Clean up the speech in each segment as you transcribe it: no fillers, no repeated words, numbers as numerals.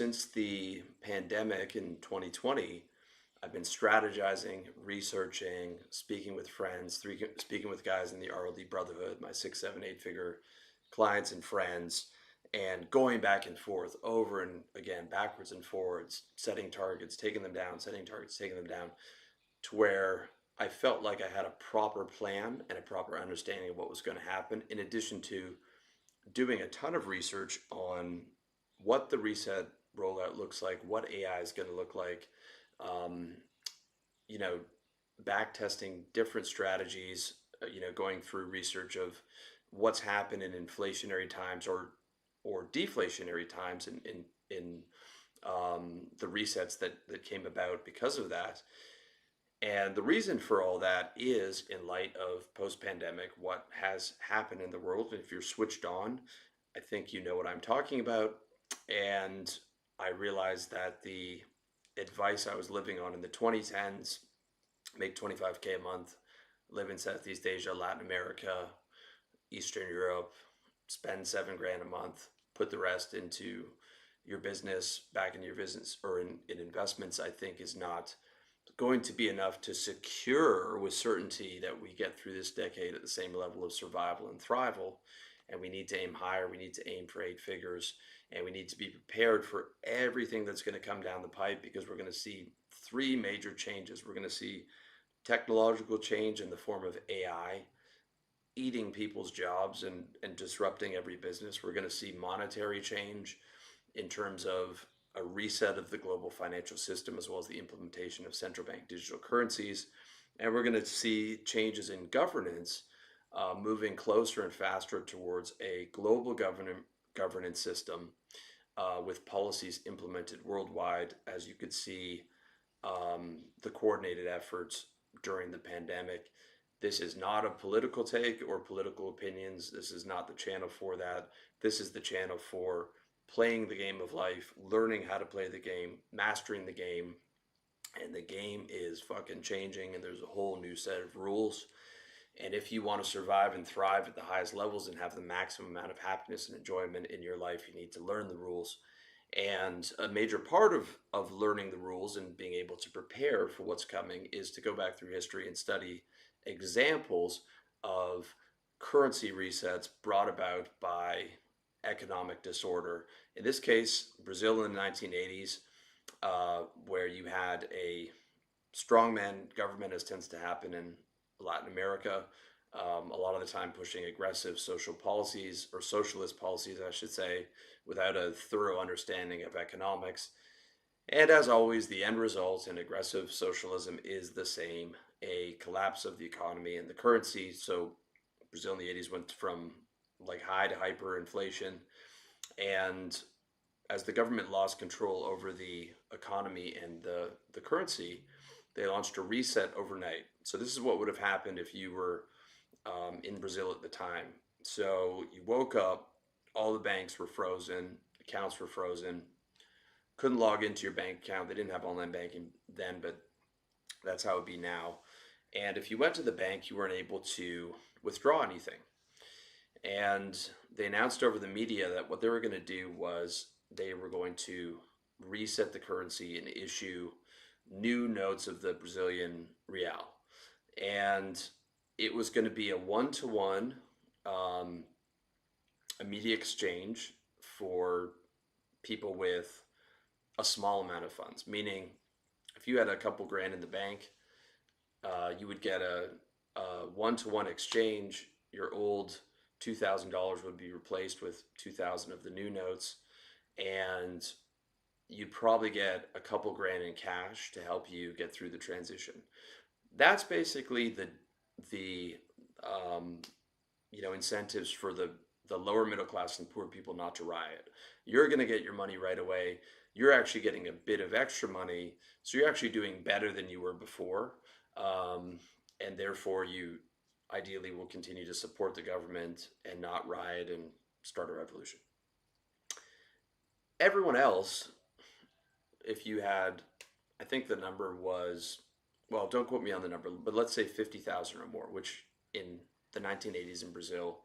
since the pandemic in 2020, I've been strategizing, researching, speaking with friends, speaking with guys in the RLD Brotherhood, my 6, 7, 8 figure clients and friends, and going back and forth over and again, backwards and forwards, setting targets, taking them down, setting targets, taking them down, to where I felt like I had a proper plan and a proper understanding of what was going to happen, in addition to doing a ton of research on what the reset rollout looks like, what AI is going to look like, um, you know, back testing different strategies, going through research of what's happened in inflationary times or deflationary times in the resets that came about because of that. And the reason for all that is in light of post-pandemic, what has happened in the world. And if you're switched on, I think you know what I'm talking about. And I realized that the advice I was living on in the 2010s, make 25K a month, live in Southeast Asia, Latin America, Eastern Europe, spend 7 grand a month, put the rest into your business, back in your business or in investments, I think is not going to be enough to secure with certainty that we get through this decade at the same level of survival and thrival. And we need to aim higher. We need to aim for 8 figures, and we need to be prepared for everything that's going to come down the pipe, because we're going to see three major changes. We're going to see technological change in the form of AI eating people's jobs and disrupting every business. We're going to see monetary change in terms of a reset of the global financial system, as well as the implementation of central bank digital currencies. And we're going to see changes in governance, moving closer and faster towards a global governance system, with policies implemented worldwide, as you could see the coordinated efforts during the pandemic. This is not a political take or political opinions. This is not the channel for that. This is the channel for playing the game of life, learning how to play the game, mastering the game. And the game is fucking changing, and there's a whole new set of rules. And if you want to survive and thrive at the highest levels and have the maximum amount of happiness and enjoyment in your life, you need to learn the rules. And a major part of learning the rules and being able to prepare for what's coming is to go back through history and study examples of currency resets brought about by economic disorder. In this case, Brazil in the 1980s, where you had a strongman government, as tends to happen in Latin America, a lot of the time pushing aggressive social policies, or socialist policies, I should say, without a thorough understanding of economics. And as always, the end result in aggressive socialism is the same, a collapse of the economy and the currency. So Brazil in the 80s went from like high to hyperinflation. And as the government lost control over the economy and the currency, they launched a reset overnight. So this is what would have happened if you were in Brazil at the time. So you woke up, all the banks were frozen, accounts were frozen, couldn't log into your bank account. They didn't have online banking then, but that's how it would be now. And if you went to the bank, you weren't able to withdraw anything. And they announced over the media that what they were going to do was they were going to reset the currency and issue new notes of the Brazilian real. And it was going to be a one-to-one immediate exchange for people with a small amount of funds. Meaning, if you had a couple grand in the bank, you would get a one-to-one exchange. Your old $2,000 would be replaced with 2,000 of the new notes, and you'd probably get a couple grand in cash to help you get through the transition. That's basically the incentives for the lower middle class and poor people not to riot. You're going to get your money right away. You're actually getting a bit of extra money, so you're actually doing better than you were before, and therefore you ideally will continue to support the government and not riot and start a revolution. Everyone else, if you had, I think the number was, well, don't quote me on the number, but let's say 50,000 or more, which in the 1980s in Brazil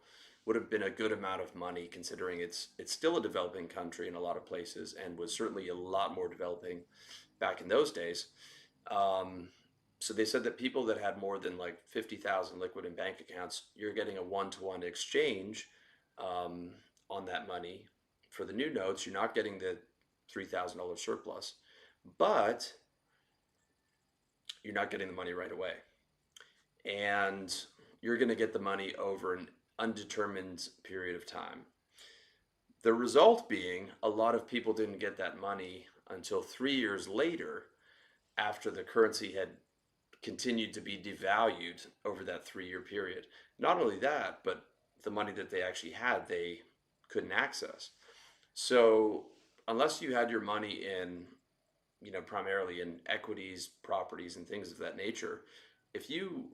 would have been a good amount of money considering it's still a developing country in a lot of places and was certainly a lot more developing back in those days. Um, so they said that people that had more than like 50,000 liquid in bank accounts, you're getting a one-to-one exchange um, on that money for the new notes. You're not getting the $3,000 surplus, but you're not getting the money right away. And you're going to get the money over an undetermined period of time. The result being a lot of people didn't get that money until 3 years later, after the currency had continued to be devalued over that 3 year period. Not only that, but the money that they actually had, they couldn't access. So unless you had your money in, primarily in equities, properties, and things of that nature, if you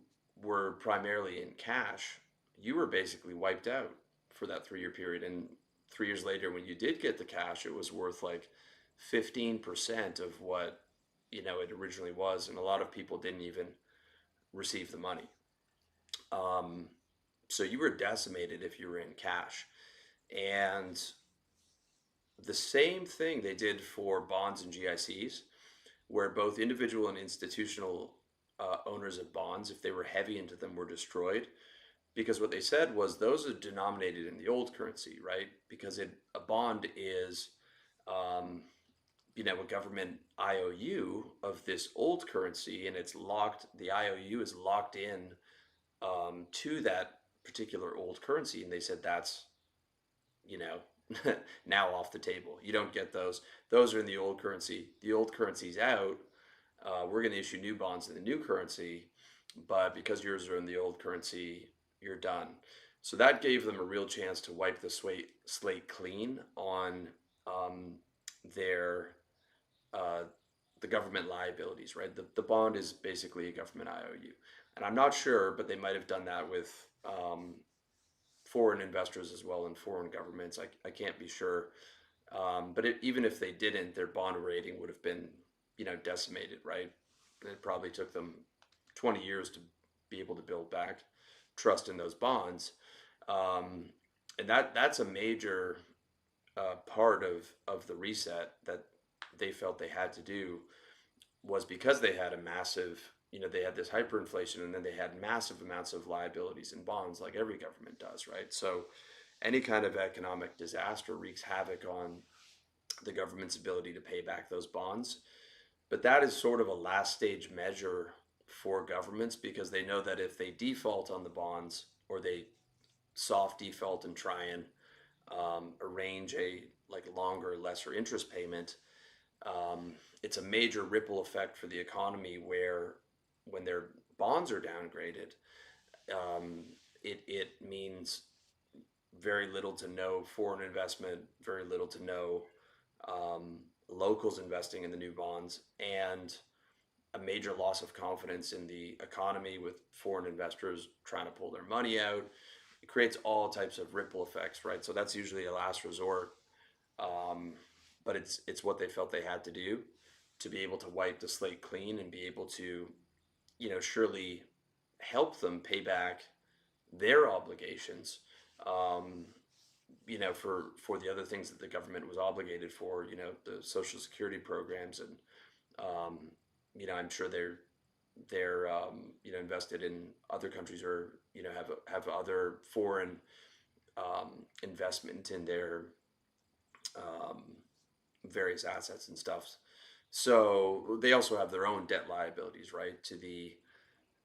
were primarily in cash, you were basically wiped out for that 3 year period. And 3 years later, when you did get the cash, it was worth like 15% of what, it originally was. And a lot of people didn't even receive the money. Um, so you were decimated if you were in cash. And the same thing they did for bonds and GICs, where both individual and institutional owners of bonds, if they were heavy into them, were destroyed. Because what they said was those are denominated in the old currency, right? Because a bond is, um, a government IOU of this old currency, and it's locked. The IOU is locked in to that particular old currency, and they said that's, you know, now off the table. You don't get those. Those are in the old currency. The old currency's out. We're going to issue new bonds in the new currency, but because yours are in the old currency, you're done. So that gave them a real chance to wipe the slate clean on their uh, the government liabilities, right? The bond is basically a government IOU, and I'm not sure, but they might have done that with foreign investors as well and foreign governments. I can't be sure. But even if they didn't, their bond rating would have been, decimated, right? It probably took them 20 years to be able to build back trust in those bonds. Um, and that's a major part of the reset that they felt they had to do, was because they had a massive, they had this hyperinflation, and then they had massive amounts of liabilities in bonds like every government does, right? So any kind of economic disaster wreaks havoc on the government's ability to pay back those bonds. But that is sort of a last stage measure for governments, because they know that if they default on the bonds, or they soft default and try and arrange a like longer, lesser interest payment, it's a major ripple effect for the economy, where when their bonds are downgraded, it means very little to no foreign investment, very little to no locals investing in the new bonds, and a major loss of confidence in the economy with foreign investors trying to pull their money out. It creates all types of ripple effects, right? So that's usually a last resort, um, but it's what they felt they had to do to be able to wipe the slate clean and be able to, surely help them pay back their obligations, um, for the other things that the government was obligated for, the social security programs, and um, I'm sure they're invested in other countries, or have other foreign investment in their um, various assets and stuff. So they also have their own debt liabilities, right?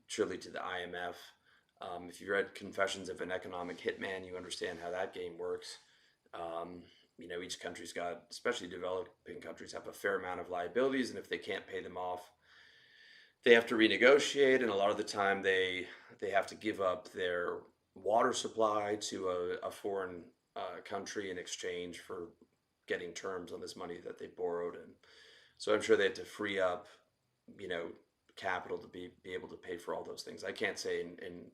Surely to the IMF. If you read Confessions of an Economic Hitman, you understand how that game works. Um, each country's got, especially developing countries, have a fair amount of liabilities, and if they can't pay them off, they have to renegotiate. And a lot of the time, they have to give up their water supply to a foreign country in exchange for getting terms on this money that they borrowed. And so I'm sure they had to free up, you know, capital to be able to pay for all those things. I can't say in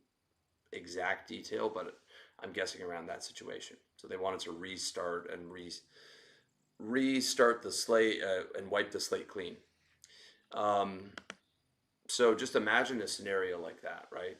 exact detail, but I'm guessing around that situation. So they wanted to restart and restart the slate and wipe the slate clean. Um, so just imagine a scenario like that, right?